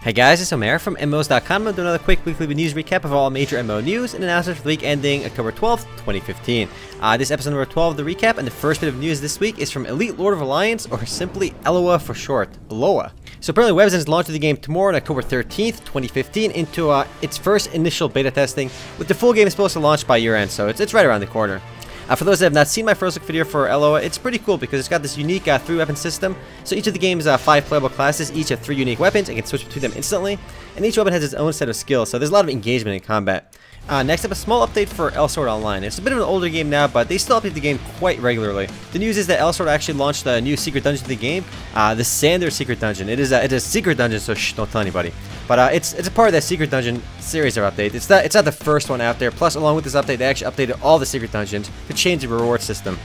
Hey guys, it's Omer from MMOs.com. I'm doing another quick weekly news recap of all major MMO news and announcements for the week ending October 12th, 2015. This episode number 12 of the recap, and the first bit of news this week is from Elite Lord of Alliance, or simply Eloa for short, Eloa. So apparently WebZen is launching the game tomorrow on October 13th, 2015 into its first initial beta testing, with the full game supposed to launch by year end, so it's right around the corner. For those that have not seen my first look video for Eloa, it's pretty cool because it's got this unique 3-weapon system. So each of the game's 5 playable classes each have 3 unique weapons and can switch between them instantly. And each weapon has its own set of skills, so there's a lot of engagement in combat. Next up, a small update for Elsword Online. It's a bit of an older game now, but they still update the game quite regularly. The news is that Elsword actually launched a new secret dungeon to the game, the Sander Secret Dungeon. It's a secret dungeon, so shh, don't tell anybody. But it's a part of that secret dungeon series of updates. It's not the first one out there. Plus, along with this update, they actually updated all the secret dungeons to change the reward system.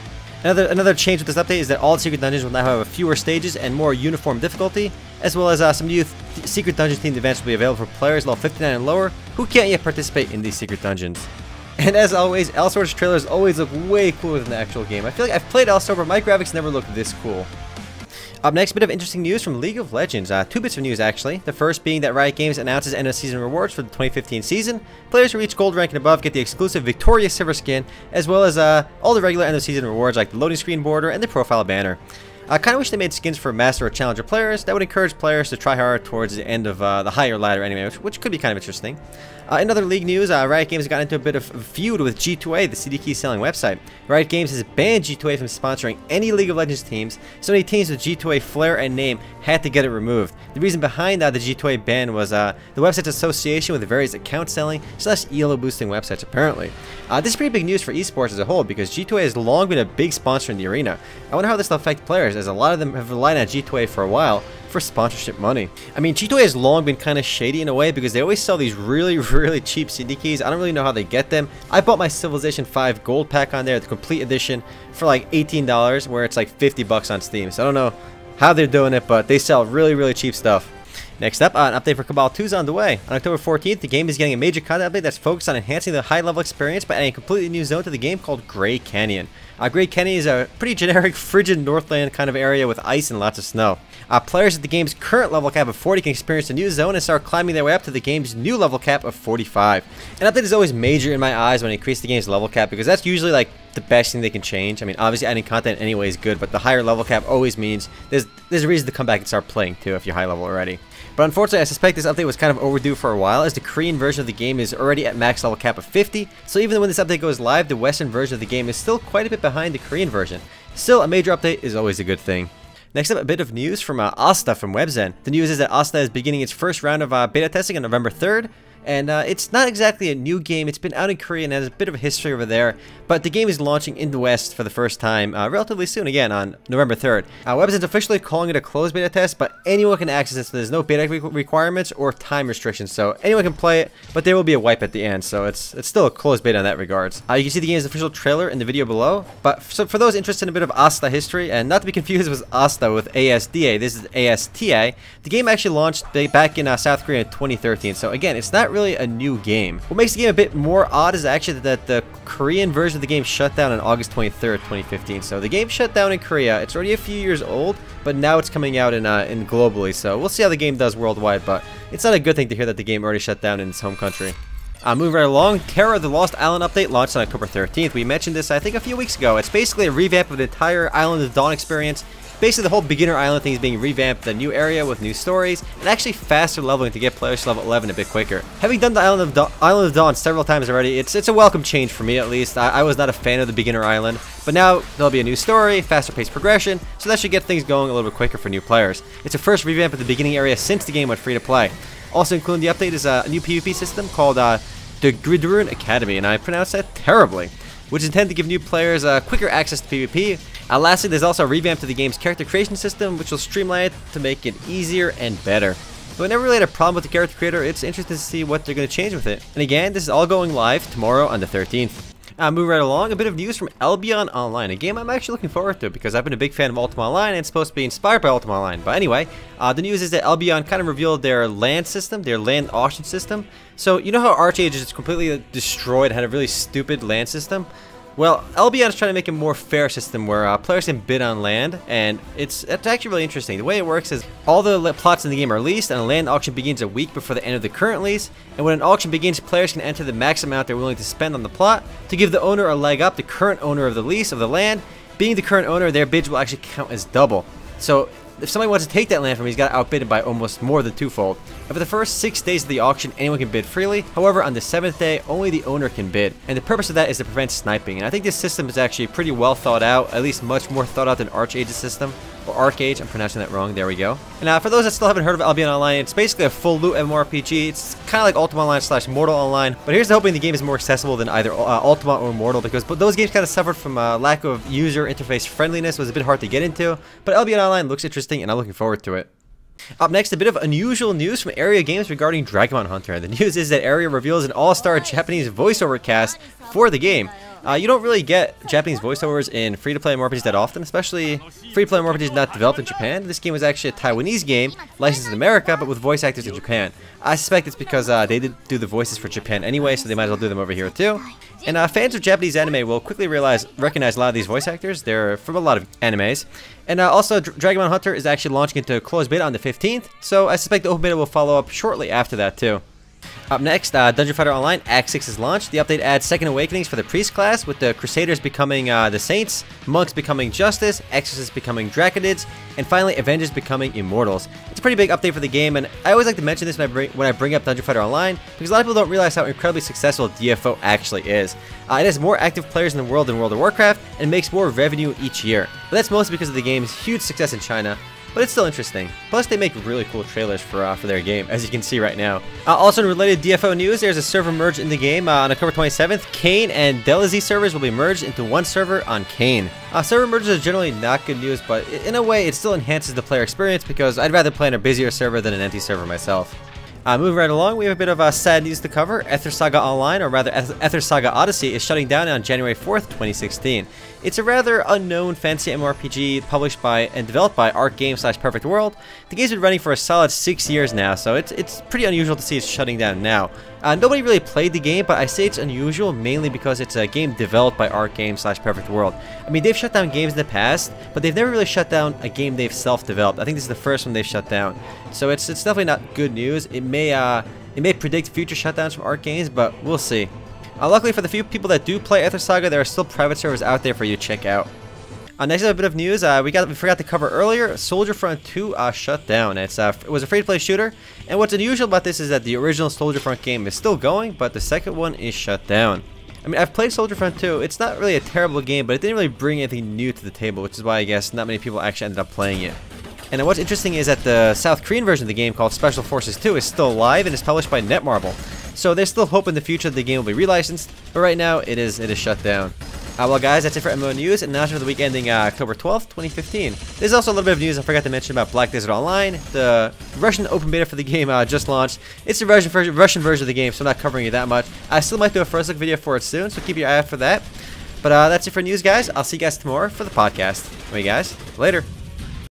Another change with this update is that all the secret dungeons will now have fewer stages and more uniform difficulty, as well as some new secret dungeon themed events will be available for players level 59 and lower who can't yet participate in these secret dungeons. And as always, Elsword's trailers always look way cooler than the actual game. I feel like I've played Elsword, but my graphics never looked this cool. Up next, a bit of interesting news from League of Legends. 2 bits of news actually. The first being that Riot Games announces end of season rewards for the 2015 season. Players who reach gold rank and above get the exclusive Victoria Silver skin, as well as all the regular end of season rewards like the loading screen border and the profile banner. I kind of wish they made skins for Master or Challenger players. That would encourage players to try hard towards the end of the higher ladder anyway, which could be kind of interesting. In other League news, Riot Games got into a bit of a feud with G2A, the CD key selling website. Riot Games has banned G2A from sponsoring any League of Legends teams, so any teams with G2A flair and name had to get it removed. The reason behind the G2A ban was the website's association with various account selling / elo boosting websites apparently. This is pretty big news for esports as a whole because G2A has long been a big sponsor in the arena. I wonder how this will affect players, as a lot of them have relied on G2A for a while for sponsorship money. I mean, G2A has long been kind of shady in a way because they always sell these really cheap CD keys. I don't really know how they get them. I bought my Civilization 5 gold pack on there, the complete edition, for like $18, where it's like 50 bucks on Steam. So I don't know how they're doing it, but they sell really cheap stuff. Next up, an update for Cabal 2 is on the way. On October 14th, the game is getting a major content update that's focused on enhancing the high-level experience by adding a completely new zone to the game called Grey Canyon. Grey Canyon is a pretty generic, frigid Northland kind of area with ice and lots of snow. Players at the game's current level cap of 40 can experience the new zone and start climbing their way up to the game's new level cap of 45. An update is always major in my eyes when they increase the game's level cap because that's usually like the best thing they can change. I mean, obviously adding content anyway is good, but the higher level cap always means there's a reason to come back and start playing too if you're high level already. But unfortunately, I suspect this update was kind of overdue for a while, as the Korean version of the game is already at max level cap of 50, so even when this update goes live, the Western version of the game is still quite a bit behind the Korean version. Still, a major update is always a good thing. Next up, a bit of news from Asta from WebZen. The news is that Asta is beginning its first round of beta testing on November 3rd. And it's not exactly a new game. It's been out in Korea and has a bit of a history over there. But the game is launching in the West for the first time relatively soon, again, on November 3rd. WebZen's officially calling it a closed beta test, but anyone can access it, so there's no beta requirements or time restrictions. So anyone can play it, but there will be a wipe at the end. So it's still a closed beta in that regards. You can see the game's official trailer in the video below. But so for those interested in a bit of Asta history, and not to be confused with Asta with ASDA, this is ASTA, the game actually launched back in South Korea in 2013. So again, it's not really a new game. What makes the game a bit more odd is actually that the Korean version of the game shut down on August 23rd, 2015. So the game shut down in Korea. It's already a few years old, but now it's coming out in globally. So we'll see how the game does worldwide, but it's not a good thing to hear that the game already shut down in its home country. Moving right along, Tera, the Lost Island update launched on October 13th. We mentioned this, I think, a few weeks ago. It's basically a revamp of the entire Island of Dawn experience. Basically, the whole beginner island thing is being revamped, a new area with new stories, and actually faster leveling to get players to level 11 a bit quicker. Having done the Island of Dawn several times already, it's a welcome change for me at least. I was not a fan of the beginner island, but now there'll be a new story, faster paced progression, so that should get things going a little bit quicker for new players. It's the first revamp of the beginning area since the game went free to play. Also including the update is a new PvP system called the Gridrun Academy, and I pronounced that terribly, which is intended to give new players quicker access to PvP. Lastly, there's also a revamp to the game's character creation system, which will streamline it to make it easier and better. Though I never really had a problem with the character creator, it's interesting to see what they're going to change with it. And again, this is all going live tomorrow on the 13th. Moving right along, a bit of news from Albion Online, a game I'm actually looking forward to because I've been a big fan of Ultima Online and it's supposed to be inspired by Ultima Online. But anyway, the news is that Albion kind of revealed their land system, their land auction system. So you know how Arch Age is completely destroyed, had a really stupid land system? Well, Albion is trying to make a more fair system where players can bid on land, and it's actually really interesting. The way it works is all the plots in the game are leased, and a land auction begins a week before the end of the current lease. And when an auction begins, players can enter the max amount they're willing to spend on the plot to give the owner a leg up. The current owner of the lease of the land, being the current owner, their bids will actually count as double. So if somebody wants to take that land from him, he's got to outbid it by almost more than twofold. And for the first 6 days of the auction, anyone can bid freely. However, on the 7th day, only the owner can bid. And the purpose of that is to prevent sniping. And I think this system is actually pretty well thought out, at least much more thought out than Archage's system. Or Arcage, I'm pronouncing that wrong, there we go. And for those that still haven't heard of Albion Online, it's basically a full loot MMORPG. It's kind of like Ultima Online / Mortal Online. But here's the hoping the game is more accessible than either Ultima or Mortal, because those games kind of suffered from lack of user interface friendliness. It was a bit hard to get into. But Albion Online looks interesting, and I'm looking forward to it. Up next, a bit of unusual news from Area Games regarding Dragomon Hunter. The news is that Area reveals an all-star Japanese voiceover cast for the game. You don't really get Japanese voiceovers in free-to-play MMORPGs that often, especially free-to-play MMORPGs not developed in Japan. This game was actually a Taiwanese game, licensed in America, but with voice actors in Japan. I suspect it's because they did do the voices for Japan anyway, so they might as well do them over here too. And fans of Japanese anime will quickly recognize a lot of these voice actors. They're from a lot of animes. And also, Dragomon Hunter is actually launching into closed beta on the 15th, so I suspect the open beta will follow up shortly after that too. Up next, Dungeon Fighter Online Act 6 is launched. The update adds second awakenings for the priest class, with the Crusaders becoming the Saints, Monks becoming Justice, Exorcists becoming Draconids, and finally Avengers becoming Immortals. It's a pretty big update for the game, and I always like to mention this when I bring up Dungeon Fighter Online, because a lot of people don't realize how incredibly successful DFO actually is. It has more active players in the world than World of Warcraft, and makes more revenue each year. But that's mostly because of the game's huge success in China. But it's still interesting. Plus, they make really cool trailers for their game, as you can see right now. Also, in related DFO news, there's a server merge in the game. On October 27th, Kane and Delazy servers will be merged into one server on Kane. Server merges are generally not good news, but in a way, it still enhances the player experience because I'd rather play on a busier server than an empty server myself. Moving right along, we have a bit of sad news to cover. Saga Online, or rather Saga Odyssey, is shutting down on January 4th, 2016. It's a rather unknown fantasy MMORPG published by and developed by Arc Games / Perfect World. The game's been running for a solid 6 years now, so it's pretty unusual to see it shutting down now. Nobody really played the game, but I say it's unusual mainly because it's a game developed by Arc Games / Perfect World. I mean, they've shut down games in the past, but they've never really shut down a game they've self-developed. I think this is the first one they've shut down. So it's definitely not good news. It may predict future shutdowns from Arc Games, but we'll see. Luckily for the few people that do play Saga, there are still private servers out there for you to check out. Next up, a bit of news. We forgot to cover earlier. Soldier Front 2 shut down. It was a free-to-play shooter, and what's unusual about this is that the original Soldier Front game is still going, but the second one is shut down. I mean, I've played Soldier Front 2. It's not really a terrible game, but it didn't really bring anything new to the table, which is why I guess not many people actually ended up playing it. And what's interesting is that the South Korean version of the game, called Special Forces 2, is still live and is published by Netmarble. So there's still hope in the future that the game will be relicensed, but right now it is shut down. Well guys, that's it for MMO news, and announcement for the week ending October 12th, 2015. There's also a little bit of news I forgot to mention about Black Desert Online. The Russian open beta for the game just launched. It's the Russian version of the game, so I'm not covering it that much. I still might do a first look video for it soon, so keep your eye out for that. But that's it for news, guys. I'll see you guys tomorrow for the podcast. Anyway, guys, later.